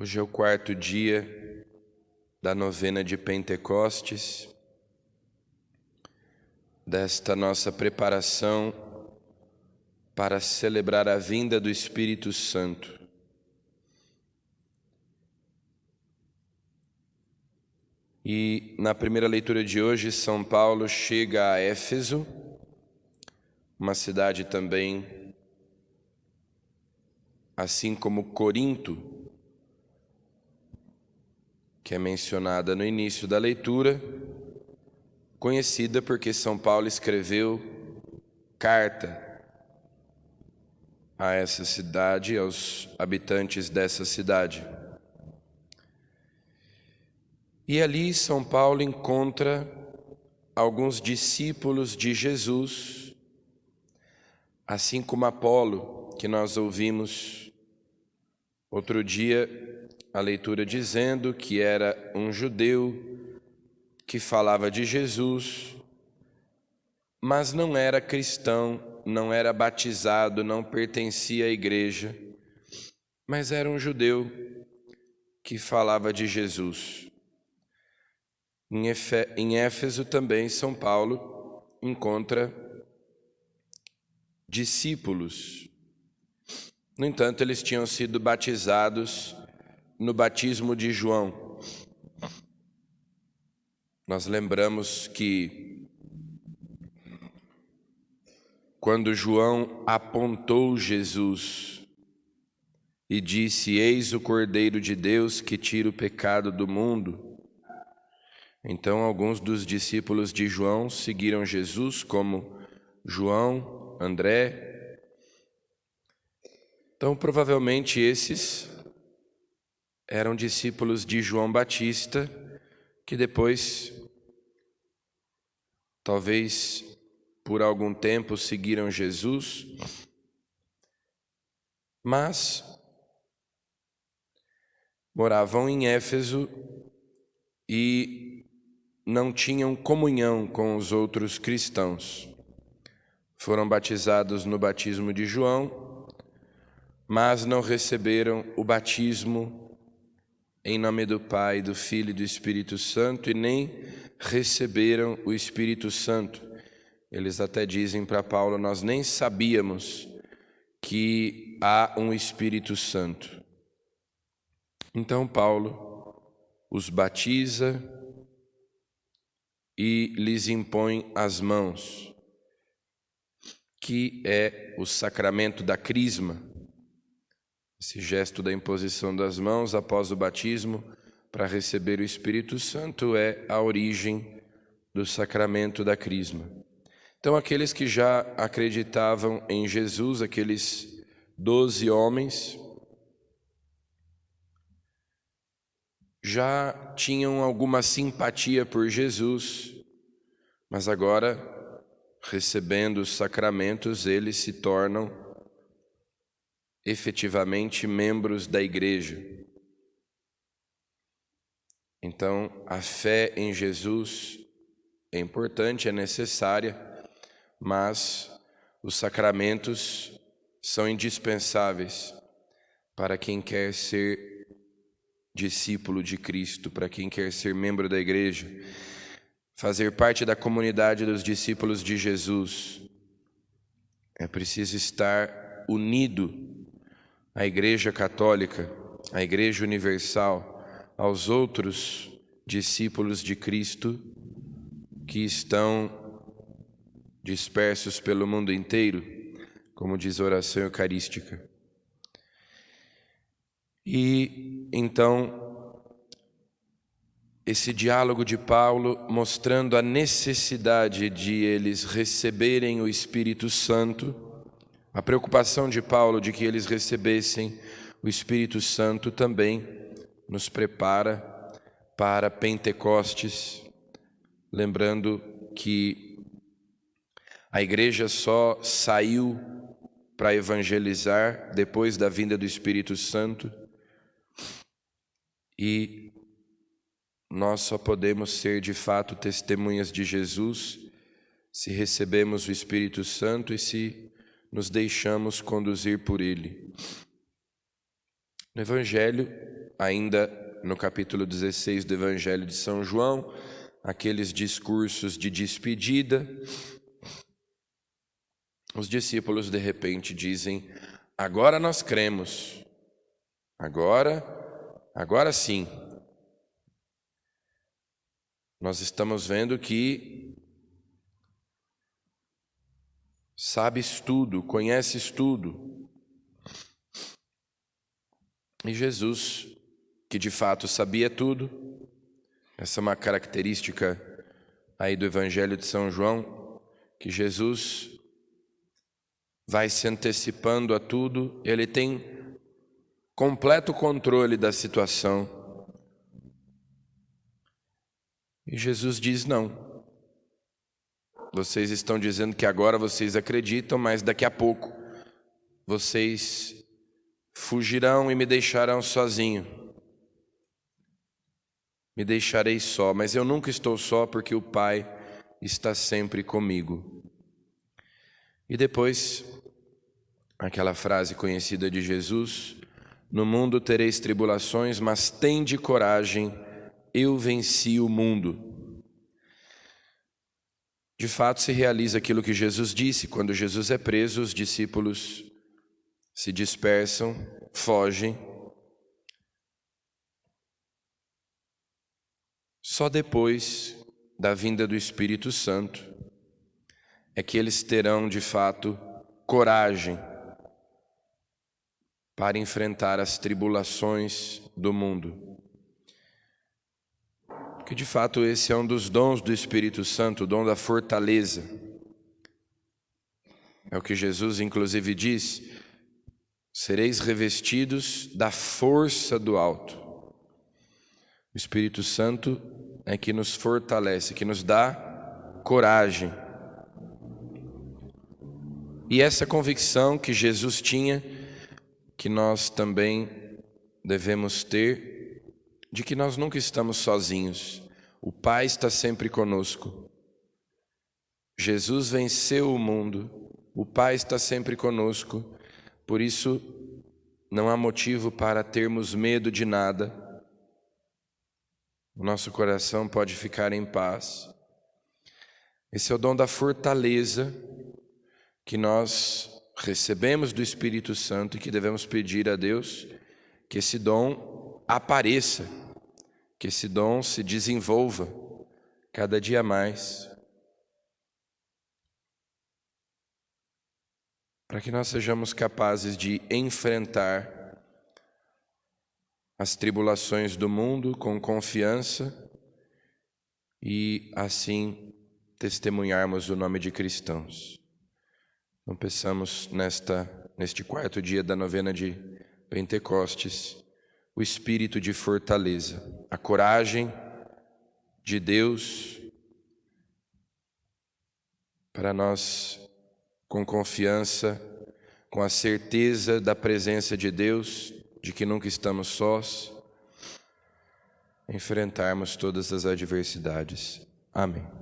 Hoje é o quarto dia da novena de Pentecostes, desta nossa preparação para celebrar a vinda do Espírito Santo. E na primeira leitura de hoje, São Paulo chega a Éfeso, uma cidade também, assim como Corinto, que é mencionada no início da leitura, conhecida porque São Paulo escreveu carta a essa cidade, aos habitantes dessa cidade. E ali São Paulo encontra alguns discípulos de Jesus, assim como Apolo, que nós ouvimos outro dia a leitura dizendo que era um judeu que falava de Jesus, mas não era cristão, não era batizado, não pertencia à igreja, mas era um judeu que falava de Jesus. Em Éfeso também São Paulo encontra discípulos. No entanto, eles tinham sido batizados no batismo de João. Nós lembramos que quando João apontou Jesus e disse: "Eis o Cordeiro de Deus que tira o pecado do mundo", então alguns dos discípulos de João seguiram Jesus, como João, André. Então provavelmente esses eram discípulos de João Batista, que depois, talvez por algum tempo, seguiram Jesus, mas moravam em Éfeso e não tinham comunhão com os outros cristãos. Foram batizados no batismo de João, mas não receberam o batismo em nome do Pai, do Filho e do Espírito Santo, e nem receberam o Espírito Santo. Eles até dizem para Paulo: "Nós nem sabíamos que há um Espírito Santo". Então Paulo os batiza e lhes impõe as mãos, que é o sacramento da crisma. Esse gesto da imposição das mãos após o batismo para receber o Espírito Santo é a origem do sacramento da crisma. Então aqueles que já acreditavam em Jesus, aqueles 12 homens, já tinham alguma simpatia por Jesus, mas agora, recebendo os sacramentos, eles se tornam efetivamente membros da igreja. Então, a fé em Jesus é importante, é necessária, mas os sacramentos são indispensáveis para quem quer ser discípulo de Cristo, para quem quer ser membro da igreja, fazer parte da comunidade dos discípulos de Jesus. É preciso estar unido à Igreja Católica, à Igreja Universal, aos outros discípulos de Cristo que estão dispersos pelo mundo inteiro, como diz a oração eucarística. E então, esse diálogo de Paulo mostrando a necessidade de eles receberem o Espírito Santo, a preocupação de Paulo de que eles recebessem o Espírito Santo também nos prepara para Pentecostes, lembrando que a igreja só saiu para evangelizar depois da vinda do Espírito Santo, e nós só podemos ser de fato testemunhas de Jesus se recebemos o Espírito Santo e se nos deixamos conduzir por Ele. No Evangelho, ainda no capítulo 16 do Evangelho de São João, aqueles discursos de despedida. Os discípulos de repente dizem: agora nós cremos, agora sim. Nós estamos vendo que sabes tudo, conheces tudo. E Jesus, que de fato sabia tudo, essa é uma característica aí do Evangelho de São João, que Jesus vai se antecipando a tudo, ele tem completo controle da situação. E Jesus diz: não, vocês estão dizendo que agora vocês acreditam, mas daqui a pouco vocês fugirão e me deixarão sozinho. Me deixarei só, mas eu nunca estou só porque o Pai está sempre comigo. E depois, aquela frase conhecida de Jesus: no mundo tereis tribulações, mas tende coragem, eu venci o mundo. De fato, se realiza aquilo que Jesus disse. Quando Jesus é preso, os discípulos se dispersam, fogem. Só depois da vinda do Espírito Santo é que eles terão, de fato, coragem para enfrentar as tribulações do mundo. Porque, de fato, esse é um dos dons do Espírito Santo, o dom da fortaleza. É o que Jesus, inclusive, diz: sereis revestidos da força do alto. O Espírito Santo é que nos fortalece, que nos dá coragem. E essa convicção que Jesus tinha, que nós também devemos ter, de que nós nunca estamos sozinhos. O Pai está sempre conosco. Jesus venceu o mundo. O Pai está sempre conosco. Por isso, não há motivo para termos medo de nada. O nosso coração pode ficar em paz. Esse é o dom da fortaleza que nós recebemos do Espírito Santo e que devemos pedir a Deus que esse dom apareça, que esse dom se desenvolva cada dia mais, para que nós sejamos capazes de enfrentar as tribulações do mundo com confiança e assim testemunharmos o nome de cristãos. Então peçamos neste quarto dia da novena de Pentecostes o espírito de fortaleza, a coragem de Deus para nós, com confiança, com a certeza da presença de Deus, de que nunca estamos sós, enfrentarmos todas as adversidades. Amém.